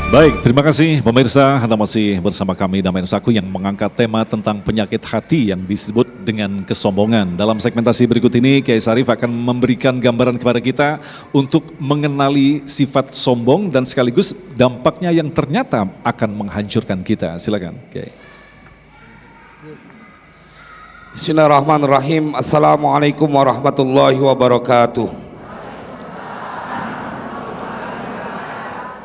Baik, terima kasih pemirsa. Anda masih bersama kami Damai Nusaku yang mengangkat tema tentang penyakit hati yang disebut dengan kesombongan. Dalam segmentasi berikut ini, Kiai Sarif akan memberikan gambaran kepada kita untuk mengenali sifat sombong dan sekaligus dampaknya yang ternyata akan menghancurkan kita. Silakan, Kiai. Bismillahirrahmanirrahim. Assalamualaikum warahmatullahi wabarakatuh.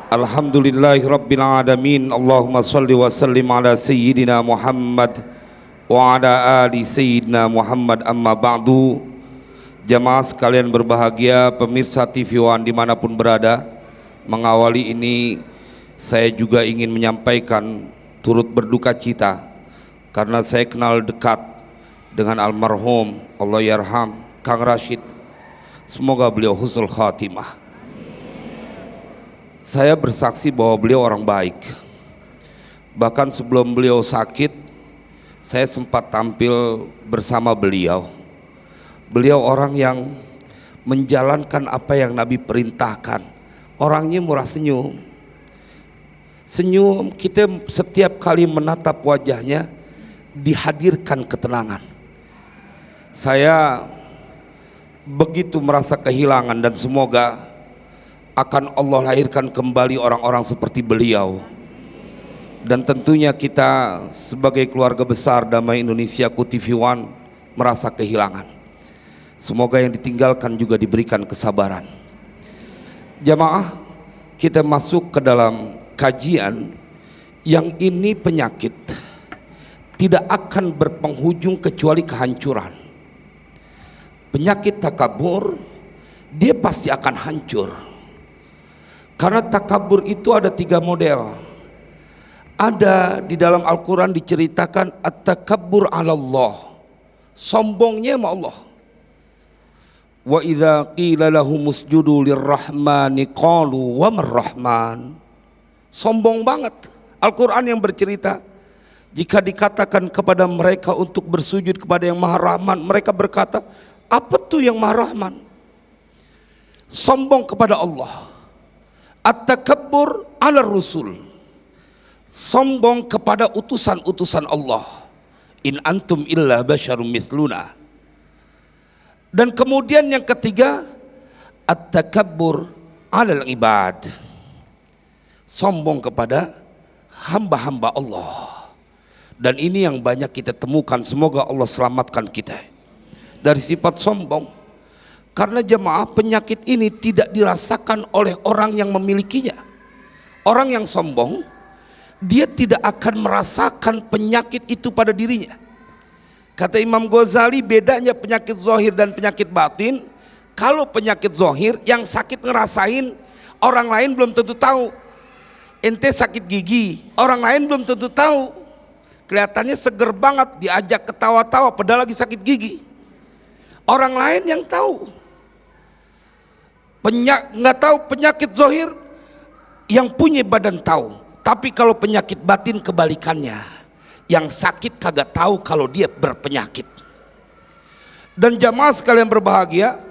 Alhamdulillahirabbil alamin. Allahumma shalli wa sallim ala sayyidina Muhammad wa ala ali sayyidina Muhammad, amma ba'du. Jamaah sekalian berbahagia, pemirsa TV One dimanapun berada, mengawali ini saya juga ingin menyampaikan turut berduka cita karena saya kenal dekat dengan almarhum Allahyarham Kang Rashid. Semoga beliau husnul khatimah. Saya bersaksi bahwa beliau orang baik. Bahkan sebelum beliau sakit, saya sempat tampil bersama beliau. Beliau orang yang menjalankan apa yang Nabi perintahkan. Orangnya murah senyum. Senyum, kita setiap kali menatap wajahnya dihadirkan ketenangan. Saya begitu merasa kehilangan dan semoga akan Allah lahirkan kembali orang-orang seperti beliau. Dan tentunya kita sebagai keluarga besar Damai Indonesiaku TV One merasa kehilangan. Semoga yang ditinggalkan juga diberikan kesabaran. Jamaah, kita masuk ke dalam kajian yang ini penyakit tidak akan berpenghujung kecuali kehancuran. Penyakit takabur, dia pasti akan hancur. Karena takabur itu ada 3 model. Ada di dalam Al-Quran diceritakan at-takabbur 'ala Allah, sombongnya sama Allah. Wa idza qila lahum usjudu lirrahmani qalu wa marrahman. Sombong banget. Al-Quran yang bercerita, jika dikatakan kepada mereka untuk bersujud kepada yang Maha Rahman, mereka berkata, apa tuh yang Maha Rahman? Sombong kepada Allah. At-takabbur 'ala Rasul, sombong kepada utusan-utusan Allah. In antum illa basyarum mithluna. Dan kemudian yang ketiga, at-takabbur 'alal ibad, sombong kepada hamba-hamba Allah. Dan ini yang banyak kita temukan. Semoga Allah selamatkan kita dari sifat sombong. Karena jemaah, penyakit ini tidak dirasakan oleh orang yang memilikinya. Orang yang sombong, dia tidak akan merasakan penyakit itu pada dirinya. Kata Imam Ghazali, bedanya penyakit zahir dan penyakit batin. Kalau penyakit zahir, yang sakit ngerasain, orang lain belum tentu tahu. Ente sakit gigi, orang lain belum tentu tahu. Kelihatannya seger banget, diajak ketawa-tawa padahal lagi sakit gigi. Orang lain yang tahu. Nggak tahu penyakit zahir, yang punya badan tahu. Tapi kalau penyakit batin kebalikannya, yang sakit kagak tahu kalau dia berpenyakit. Dan jamaah sekalian berbahagia,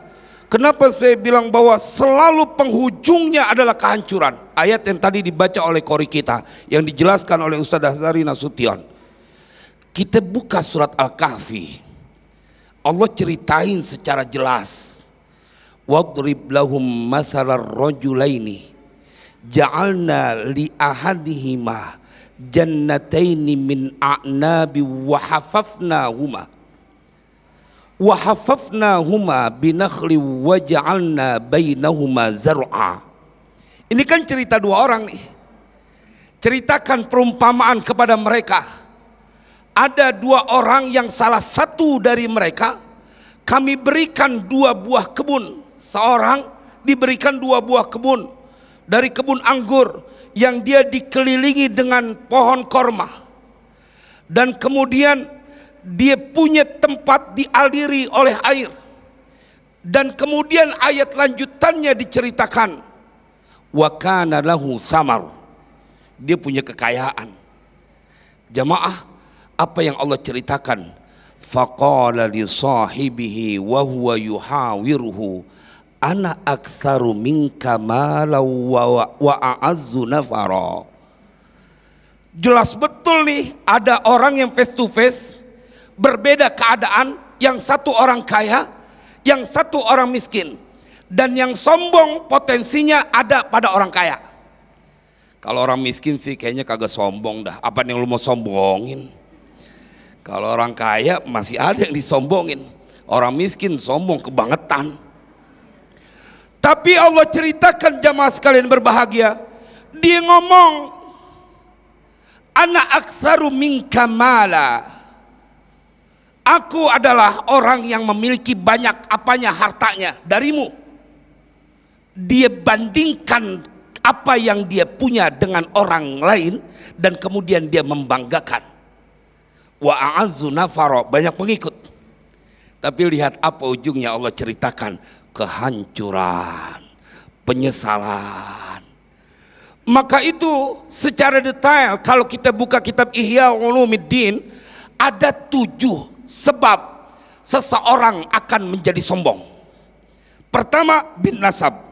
kenapa saya bilang bahwa selalu penghujungnya adalah kehancuran? Ayat yang tadi dibaca oleh qori kita, yang dijelaskan oleh Ustaz Azhari Nasution. Kita buka surat Al-Kahfi, Allah ceritain secara jelas. Wadrib lahum mathalar rajulaini ja'alna li ahadihima jannataini min a'nabi wa hafafnahuma binakhli wa ja'alna bainahuma zar'a. Ini kan cerita 2 orang nih. Ceritakan perumpamaan kepada mereka. Ada 2 orang yang salah satu dari mereka kami berikan 2 buah kebun. Seorang diberikan 2 buah kebun. Dari kebun anggur yang dia dikelilingi dengan pohon korma. Dan kemudian dia punya tempat dialiri oleh air. Dan kemudian ayat lanjutannya diceritakan, wa kana lahu samar, dia punya kekayaan. Jamaah, apa yang Allah ceritakan? Faqala li sahibihi wa huwa yuhawiruhu ana aktsaru minka malau wa a'azzu nafara. Jelas betul nih, ada orang yang face to face, berbeda keadaan, yang satu orang kaya, yang satu orang miskin. Dan yang sombong potensinya ada pada orang kaya. Kalau orang miskin sih kayaknya kagak sombong dah, apa yang lu mau sombongin? Kalau orang kaya masih ada yang disombongin. Orang miskin sombong kebangetan. Tapi Allah ceritakan jamaah sekalian berbahagia, dia ngomong, ana aktsaru minka mala. Aku adalah orang yang memiliki banyak apanya hartanya darimu. Dia bandingkan apa yang dia punya dengan orang lain dan kemudian dia membanggakan. Wa a'azzu nafara, banyak pengikut. Tapi lihat apa ujungnya, Allah ceritakan kehancuran, penyesalan. Maka itu secara detail kalau kita buka kitab Ihya Ulumuddin, ada 7 sebab seseorang akan menjadi sombong. Pertama, bin nasab.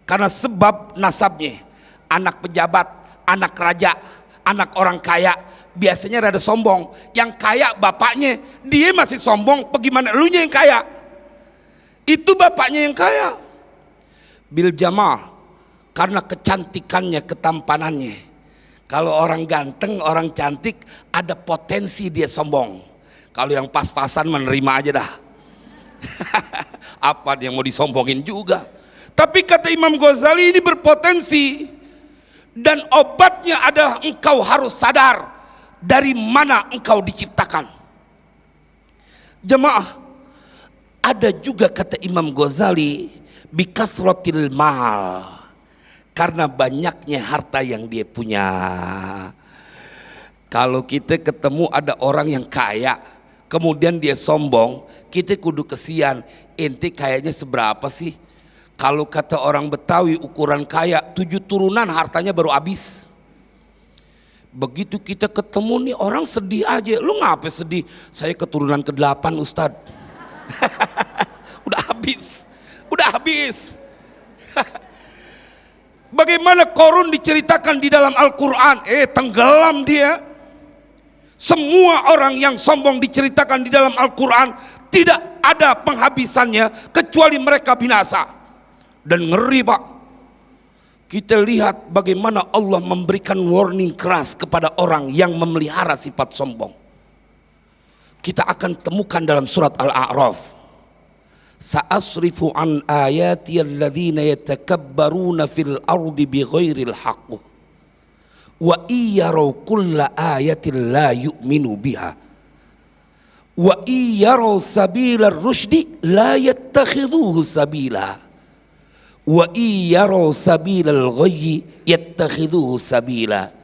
Karena sebab nasabnya, anak pejabat, anak raja, anak orang kaya, biasanya rada sombong. Yang kaya bapaknya, dia masih sombong, bagaimana elunya yang kaya? Itu bapaknya yang kaya. Bil jamal, karena kecantikannya, ketampanannya. Kalau orang ganteng, orang cantik, ada potensi dia sombong. Kalau yang pas-pasan menerima aja dah. Apa yang mau disombongin juga. Tapi kata Imam Ghazali ini berpotensi. Dan obatnya adalah engkau harus sadar dari mana engkau diciptakan. Jemaah, ada juga kata Imam Ghazali, bikasratil mal, karena banyaknya harta yang dia punya. Kalau kita ketemu ada orang yang kaya, kemudian dia sombong, kita kudu kesian, ente kayaknya seberapa sih? Kalau kata orang Betawi ukuran kaya 7 turunan hartanya baru habis. Begitu kita ketemu nih orang sedih aja. Lu ngapa sedih? Saya keturunan ke-8 Ustad. Udah habis. Udah habis. Bagaimana Korun diceritakan di dalam Al-Quran, tenggelam dia. Semua orang yang sombong diceritakan di dalam Al-Quran, tidak ada penghabisannya kecuali mereka binasa. Dan ngeri Pak, kita lihat bagaimana Allah memberikan warning keras kepada orang yang memelihara sifat sombong. Kita akan temukan dalam surat Al-A'raf, sa'asrifu an ayati alladhina yatakabbaruna fil ardi bighairil haqq wa iyaraw kulla ayatin la yu'minu biha wa iyaraw sabila rusydi la yattakhidhuhu sabila wa iyaraw sabilal ghayyi yattakhidhuhu sabila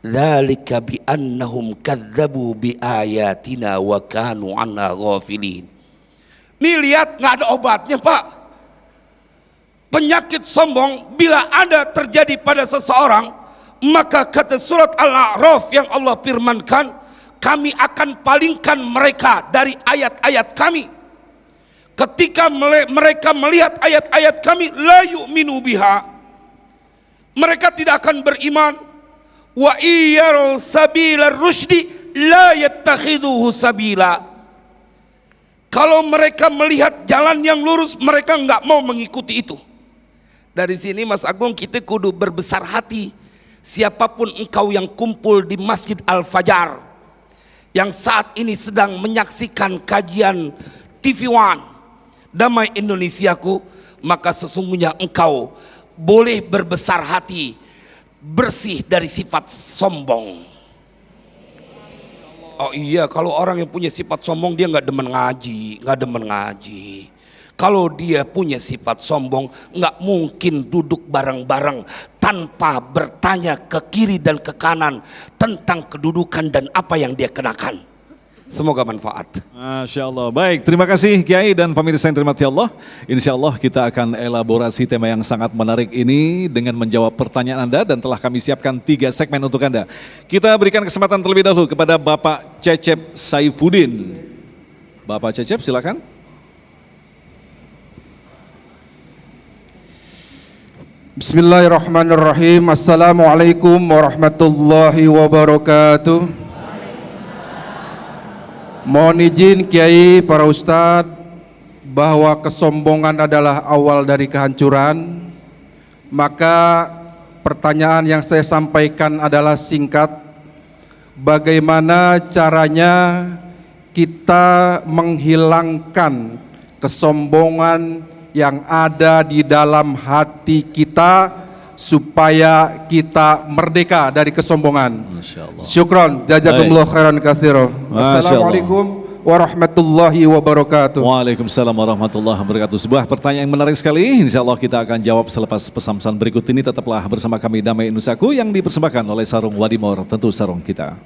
dzalika bi annahum kadzdzabu bi ayatina wa kanu anha ghafilin. Nih lihat, nggak ada obatnya Pak. Penyakit sombong bila ada terjadi pada seseorang, maka kata surat Al-A'raf yang Allah firmankan, kami akan palingkan mereka dari ayat-ayat kami. Ketika mereka melihat ayat-ayat kami, la yu'minu biha, mereka tidak akan beriman. Wa iyyaru sabila rusydi la yattakhidhuhu sabila. Kalau mereka melihat jalan yang lurus, mereka nggak mau mengikuti itu. Dari sini Mas Agung, kita kudu berbesar hati. Siapapun engkau yang kumpul di Masjid Al-Fajar, yang saat ini sedang menyaksikan kajian TV One Damai Indonesiaku, maka sesungguhnya engkau boleh berbesar hati, bersih dari sifat sombong. Oh iya, kalau orang yang punya sifat sombong dia nggak demen ngaji, nggak demen ngaji. Kalau dia punya sifat sombong, nggak mungkin duduk bareng-bareng tanpa bertanya ke kiri dan ke kanan tentang kedudukan dan apa yang dia kenakan. Semoga manfaat. Masya Allah. Baik, terima kasih Kiai dan pemirsa yang dirahmati Allah. Insya Allah kita akan elaborasi tema yang sangat menarik ini dengan menjawab pertanyaan Anda, dan telah kami siapkan 3 segmen untuk Anda. Kita berikan kesempatan terlebih dahulu kepada Bapak Cecep Saifuddin. Bapak Cecep silakan. Bismillahirrahmanirrahim. Assalamualaikum warahmatullahi wabarakatuh. Mohon izin Kiai, para ustadz, bahwa kesombongan adalah awal dari kehancuran. Maka pertanyaan yang saya sampaikan adalah singkat. Bagaimana caranya kita menghilangkan kesombongan yang ada di dalam hati kita supaya kita merdeka dari kesombongan. Masya Allah. Syukron, jazakumullah khairan katsira. Assalamualaikum warahmatullahi wabarakatuh. Waalaikumsalam warahmatullahi wabarakatuh. Sebuah pertanyaan yang menarik sekali. Insya Allah kita akan jawab selepas pesan-pesan berikut ini. Tetaplah bersama kami Damai Nusaku yang dipersembahkan oleh Sarung Wadimor, tentu sarung kita.